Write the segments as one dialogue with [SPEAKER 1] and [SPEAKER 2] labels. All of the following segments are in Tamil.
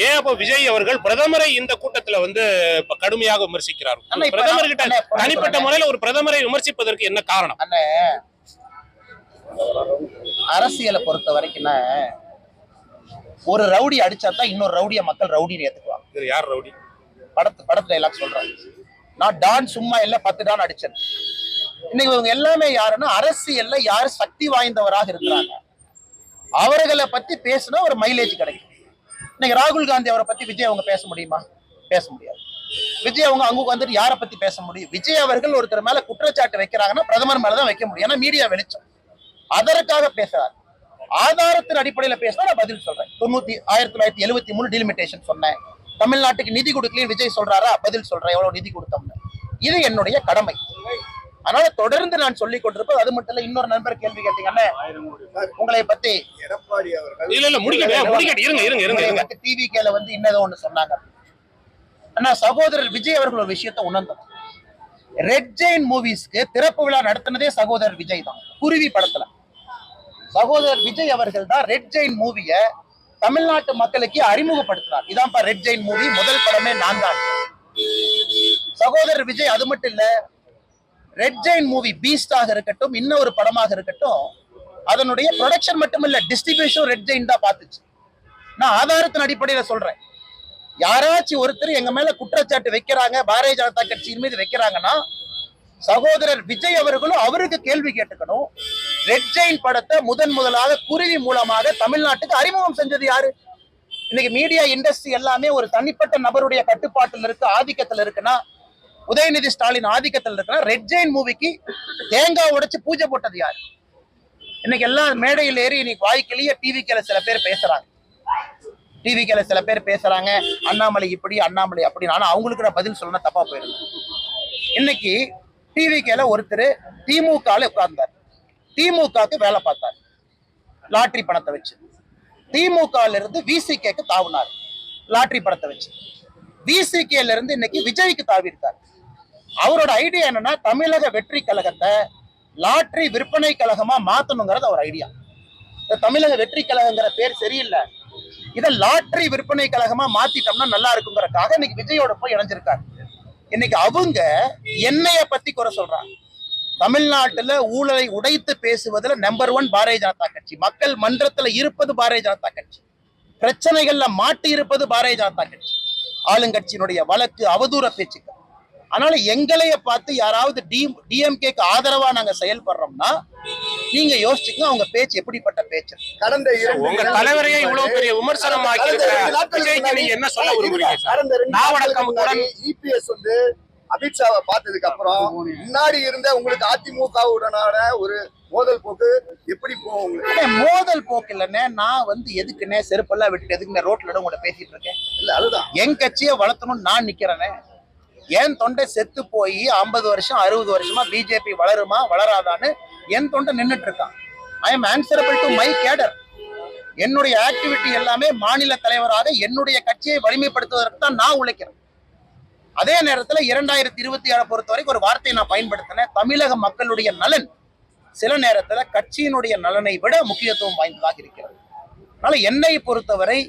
[SPEAKER 1] ஏன் அப்போ விஜய் அவர்கள் பிரதமரை இந்த கூட்டத்துல வந்து கடுமையாக விமர்சிக்கிறார்? பிரதமர் கிட்ட தனிப்பட்ட முறையில ஒரு பிரதமரை விமர்சிப்பதற்கு என்ன காரணம்?
[SPEAKER 2] அரசியலை பொறுத்த வரைக்கும் ஒரு ரவுடி அடிச்சா தான் இன்னொரு ரவுடிய மக்கள் ரவுடின்னு ஏத்துக்குவாங்க.
[SPEAKER 1] யார் ரவுடி?
[SPEAKER 2] படத்துல எல்லாம் சொல்றாங்க. நான் டான் சும்மா இல்ல 10 டான் அடிச்சேன். இன்னைக்கு இவங்க எல்லாமே யாருன்னா அரசியல்ல யாரு சக்தி வாய்ந்தவராக இருக்கிறாங்க அவர்களை பத்தி பேசினா ஒரு மைலேஜ் கிடைக்கும். இன்னைக்கு ராகுல் காந்தி அவரை பத்தி விஜய் அவங்க பேச முடியுமா? பேச முடியாது. விஜய் அவங்க அங்க வந்துட்டு யாரை பத்தி பேச முடியும்? விஜய் அவர்கள் ஒருத்தர் மேல குற்றச்சாட்டு வைக்கிறாங்கன்னா பிரதமர் மேலதான் வைக்க முடியும். ஏன்னா மீடியா வெளிச்சம் அதற்காக பேசுறாரு. ஆதாரத்தின் அடிப்படையில பேசினா நான் பதில் சொல்றேன். 1973 டிலிமிட்டேஷன் சொன்னேன். தமிழ்நாட்டுக்கு நிதி கொடுக்கலையும் விஜய் சொல்றாரா? பதில் சொல்றேன் எவ்வளவு நிதி கொடுத்தோம்னு. இது என்னுடைய கடமை. அதனால தொடர்ந்து நான் சொல்லிக் கொண்டிருப்பது. அது மட்டும் இல்ல, இன்னொரு நண்பர் கேள்வி கேட்டீங்கல்ல உங்களை பத்தி
[SPEAKER 3] எடப்பாடி அவர்கள்
[SPEAKER 2] டிவிகேல வந்து இன்னதோ ஒண்ணு சொன்னாங்க. ஆனா சகோதரர் விஜய் அவர்கள் ஒரு விஷயத்தை உணர்ந்தார். ரெட் ஜெயின் மூவிஸ்க்கு திறப்பு விழா நடத்தினதே சகோதரர் விஜய் தான். குருவி படத்துல சகோதரர் விஜய் அவர்கள் தான் ரெட் ஜெயின் மூவிய தமிழ்நாட்டு மக்களுக்கு அறிமுகப்படுத்தினார். இதான்ப்பா ரெட் ஜெயின் மூவி, முதல் படமே நான் தான். சகோதரர் விஜய் அது மட்டும் இல்ல, ரெட் ஜெயின் மூவி பீஸ்டாக இருக்கட்டும் இன்னொரு படமாக இருக்கட்டும் அதனுடைய ப்ரொடக்ஷன் மட்டும் இல்ல டிஸ்ட்ரிபியூஷன் ரெட் ஜெயின் தான் பார்த்துச்சு. நான் ஆதாரத்தின் அடிப்படையில சொல்றேன். யாராச்சும் ஒருத்தர் எங்க மேல குற்றச்சாட்டு வைக்கிறாங்க பாரதிய ஜனதா கட்சியின் மீது வைக்கிறாங்கன்னா சகோதரர் விஜய் அவர்களும் அவருக்கு கேள்வி கேட்டுக்கணும். ரெட் ஜெயின் படத்தை முதலாக குருவி மூலமாக தமிழ்நாட்டுக்கு அறிமுகம் செஞ்சது யாரு? இன்னைக்கு மீடியா இண்டஸ்ட்ரி எல்லாமே ஒரு தனிப்பட்ட நபருடைய கட்டுப்பாட்டில் இருக்கு, ஆதிக்கத்தில் இருக்குன்னா, உதயநிதி ஸ்டாலின் ஆதிக்கத்தில் இருக்குன்னா ரெட் ஜெயின் மூவிக்கு தேங்காய் உடைச்சு பூஜை போட்டது யாரு? இன்னைக்கு எல்லாம் மேடையில் ஏறி இன்னைக்கு வாய்க்கிலேயே டிவிக்கேல சில பேர் பேசுறாங்க. டிவிக்கேல சில பேர் பேசுறாங்க அண்ணாமலை இப்படி அண்ணாமலை அப்படி. ஆனா அவங்களுக்கு நான் பதில் சொல்லணும் தப்பா போயிருந்தேன். இன்னைக்கு டிவிகேல ஒருத்தர் திமுகல உட்கார்ந்தார். திமுகக்கு வேலை பார்த்தார் லாட்டரி பணத்தை வச்சு. திமுகல இருந்து விசிகேக்கு தாவினார் லாட்டரி பணத்தை வச்சு. விசிகேல இருந்து இன்னைக்கு விஜய்க்கு தாவி இருக்கார். அவரோட ஐடியா என்னன்னா தமிழக வெற்றி கழகத்தை லாட்டரி விற்பனை கழகமா மாத்தணுங்கிறது அவர் ஐடியா. தமிழக வெற்றி கழகங்கிற பேர் சரியில்லை, இதை லாட்டரி விற்பனை கழகமா மாத்திட்டோம்னா நல்லா இருக்குங்கிறதுக்காக இன்னைக்கு விஜயோட போய் இணைஞ்சிருக்காரு. இன்னைக்கு அவங்க என்னைய பத்தி குறை சொல்றாங்க. தமிழ்நாட்டுல ஊழலை உடைத்து பேசுவதில் நம்பர் 1 பாரதிய ஜனதா கட்சி. மக்கள் மன்றத்துல இருப்பது பாரதிய ஜனதா கட்சி. பிரச்சனைகள்ல மாட்டி இருப்பது பாரதிய ஜனதா கட்சி. ஆளுங்கட்சியினுடைய வழக்கு அவதூற பேச்சுக்கள். அதனால எங்களைய பார்த்து யாராவது டிஎம்கேக்கு ஆதரவா நாங்க செயல்படுறோம்னா நீங்க யோசிச்சுங்க அவங்க பேச்சு எப்படிப்பட்ட பேச்சு.
[SPEAKER 3] கடந்த
[SPEAKER 1] உங்க தலைவரையே இவ்வளவு பெரிய விமர்சனமாக்கி என்ன சொல்ல விரும்புறீங்க?
[SPEAKER 3] இபிஎஸ் வந்து அமித்ஷாவை பார்த்ததுக்கு அப்புறம் முன்னாடி இருந்த உங்களுக்கு அதிமுகவுடனான ஒரு மோதல் போக்கு எப்படி போகும்?
[SPEAKER 2] மோதல் போக்கு இல்லைன்னே. நான் வந்து எதுக்குன்னே செருப்பெல்லாம் விட்டுட்டு எதுக்குன்னே ரோட்ல கூட பேசிட்டு இருக்கேன்.
[SPEAKER 3] இல்ல அதுதான்
[SPEAKER 2] என் கட்சியை வளர்த்தணும்னு நான் நிக்கிறேனே. என் தொண்டை செத்து போய் 50 வருஷம் 60 வருஷமா பிஜேபி வளருமா வளராதான்னு என் தொண்டை நின்றுட்டு இருக்கான். I am answerable to my cadre. என்னுடைய ஆக்டிவிட்டி எல்லாமே மாநில தலைவராக என்னுடைய கட்சியை வலிமைப்படுத்துவதற்கு தான் நான் உழைக்கிறேன். அதே நேரத்தில் 2027 பொறுத்த வரைக்கும் ஒரு வார்த்தையை நான் பயன்படுத்தினேன். தமிழக மக்களுடைய நலன் சில நேரத்துல கட்சியினுடைய நலனை விட முக்கியத்துவம் வாய்ந்ததாக இருக்கிறது. அதனால என்னை பொறுத்தவரை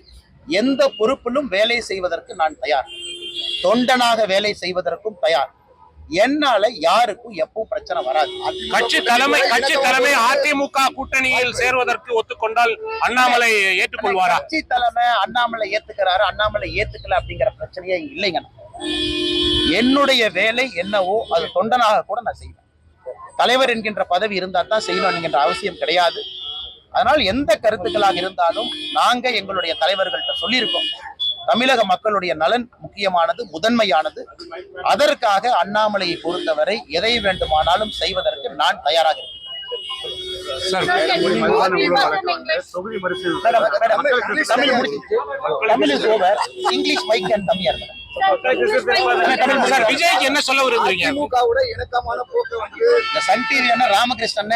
[SPEAKER 2] எந்த பொறுப்பிலும் வேலை செய்வதற்கு நான் தயார். தொண்டனாக வேலை செய்வதற்கும் தயார். என்னால யாருக்கும் எப்பவும் பிரச்சனை வராது.
[SPEAKER 1] கட்சி தலைமை அதிமுக கூட்டணியில் சேர்வதற்கு ஒத்துக்கொண்டால் அண்ணாமலை ஏற்றுக்கொள்வாரா?
[SPEAKER 2] கட்சி தலைமை அண்ணாமலை ஏத்துக்கிறாரு, அண்ணாமலை ஏத்துக்கல அப்படிங்கிற பிரச்சனையே இல்லைங்க. என்னுடைய வேலை என்னவோ அது தொண்டனாக கூட நான் செய்வேன். தலைவர் என்கின்ற பதவி இருந்தா தான் செய்யணும் என்கின்ற அவசியம் கிடையாது. அதனால் எந்த கருத்துக்களாக இருந்தாலும் நாங்க எங்களுடைய தலைவர்கள்ட்ட சொல்லியிருக்கோம். தமிழக மக்களுடைய நலன் முக்கியமானது, முதன்மையானது. அதற்காக அண்ணாமலையை பொறுத்தவரை எதை வேண்டுமானாலும் செய்வதற்கு நான் தயாராக இருக்கிறேன். English mic and Tamil.
[SPEAKER 1] விஜய்க்கு என்ன சொல்ல விரும்புறீங்க?
[SPEAKER 3] திமுகவோட இணக்கமான போக்கு வந்து
[SPEAKER 2] சன் டிவி ராமகிருஷ்ணன்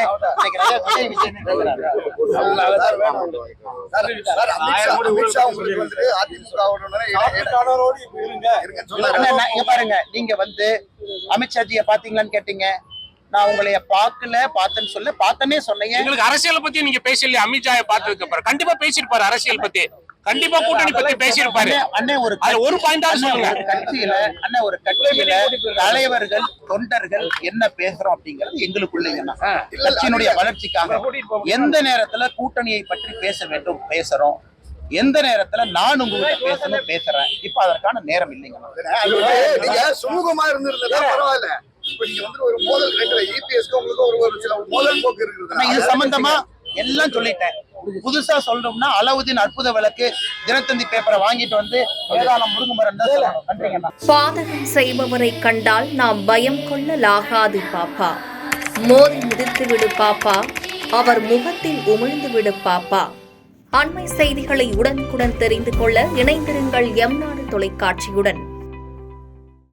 [SPEAKER 2] பாருங்க. நீங்க வந்து அமித்ஷாஜிய பாத்தீங்களான்னு கேட்டீங்க. நான் உங்களைய பார்த்தேன்னு சொல்ல பார்த்தனே சொன்னீங்க.
[SPEAKER 1] உங்களுக்கு அரசியல் பத்தி நீங்க பேசலையே. அமித்ஷாவை பார்த்ததுக்கு அப்புறம் கண்டிப்பா பேசிருப்பாரு அரசியல் பத்தி. கண்டிப்பா கூட்டணி பத்தி பேசியிருப்பாரு.
[SPEAKER 2] அண்ணே ஒரு
[SPEAKER 1] அது ஒரு பாயிண்டா சொல்லுங்க.
[SPEAKER 2] ஒரு கட்சியில தலைவர்கள் தொண்டர்கள் என்ன பேசுறோம் அப்படிங்கிறது எங்களுக்குள்ளேங்கண்ணா. கட்சியினுடைய வளர்ச்சிக்காக எந்த நேரத்துல கூட்டணியை பற்றி பேச வேண்டும் பேசுறோம், எந்த நேரத்துல நான் உங்ககிட்ட பேசணும் பேசுறேன். இப்ப அதற்கான நேரம் இல்லைங்கண்ணா.
[SPEAKER 3] நீங்க சுமூகமா இருந்திருந்தா பரவாயில்ல. இப்ப நீங்க வந்து ஒரு மோதல் இபிஎஸ்க்கு உங்களுக்கு ஒரு சில மோதல் போக்கு இருக்குது.
[SPEAKER 2] இது சம்பந்தமா எல்லாம் சொல்லிட்டேன். புதுசா சொல்லணும்னா அலாவுதீன் அற்புத விளக்கு தினத்தந்தி பேப்பரை வாங்கிட்டு வந்து வேதாளம் முருகுமரன் தான் சொல்லணும். நன்றிங்கண்ணா.
[SPEAKER 4] பாதகம் செய்பவரை கண்டால் நாம் பயம் கொள்ளலாகாது பாப்பா. மோதி மிதித்து விடு பாப்பா, அவர் முகத்தில் உமிழ்ந்து விடு பாப்பா. அண்மை செய்திகளை உடனுக்குடன் தெரிந்து கொள்ள இணைந்திருங்கள் எம் நாடு தொலைக்காட்சியுடன்.